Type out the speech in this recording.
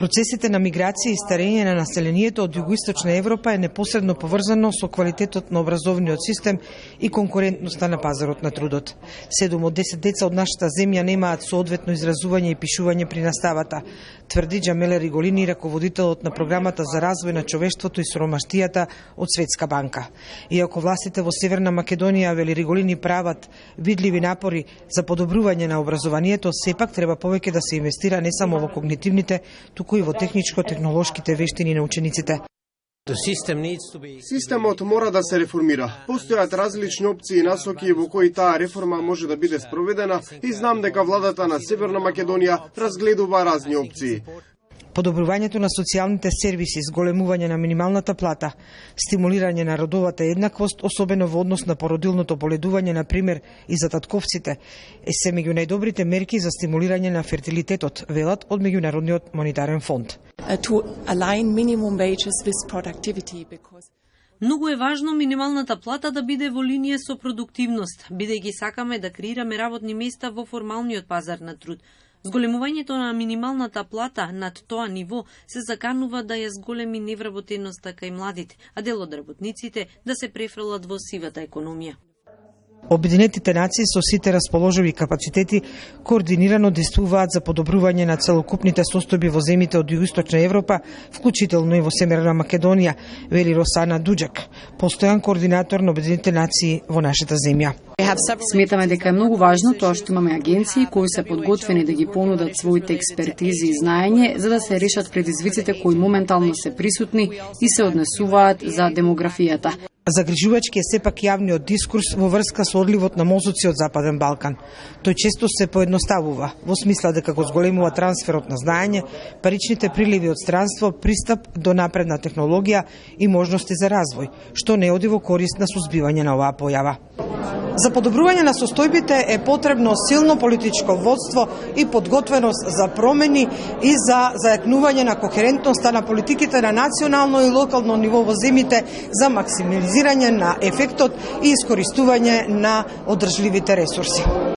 Процесите на миграција и старење на населението од Југоисточна Европа е непосредно поврзано со квалитетот на образовниот систем и конкурентноста на пазарот на трудот. 7 од 10 деца од нашата земја немаат соодветно изразување и пишување при наставата, тврди Џамеле Риголини, раководителот на програмата за развој на човештвото и сиромаштијата од Светска банка. Иако властите во Северна Македонија, вели Риголини, прават видливи напори за подобрување на образованието, сепак треба повеќе да се инвестира не само во когнитивните, туку и во техничко-технолошките вештини на учениците. Системот мора да се реформира. Постојат различни опции и насоки во кои таа реформа може да биде спроведена и знам дека владата на Северна Македонија разгледува разни опции. Подобрувањето на социјалните сервиси, зголемување на минималната плата, стимулирање на родовата еднаквост, особено во однос на породилното боледување, на пример, и за татковците, се меѓу најдобрите мерки за стимулирање на фертилитетот, велат од Меѓународниот монетарен фонд. Многу е важно минималната плата да биде во линија со продуктивност, бидејќи сакаме да креираме работни места во формалниот пазар на труд. Зголемувањето на минималната плата над тоа ниво се заканува да ја зголеми невработеноста кај младите, а дел од работниците да се префрлат во сивата економија. Обединетите нации со сите расположиви капацитети координирано действуваат за подобрување на целокупните состојби во земјите од Југоисточна Европа, вклучително и во Северна Македонија, вели Росана Дуџак, постојан координатор на Обединетите нации во нашата земја. Сметаме дека е многу важно тоа што имаме агенции кои се подготвени да ги понудат своите експертизи и знаење за да се решат предизвиците кои моментално се присутни и се однесуваат за демографијата. Загрижувачки е сепак јавниот дискурс во врска со одливот на мозоци од Западен Балкан. Тој често се поедноставува, во смисла дека го зголемува трансферот на знаење, паричните приливи од странство, пристап до напредна технологија и можности за развој, што не оди во корист на сузбивање на оваа појава. За подобрување на состојбите е потребно силно политичко водство и подготвеност за промени и за зајакнување на кохерентноста на политиките на национално и локално ниво во земјите за максимализирање на ефектот и искористување на одржливите ресурси.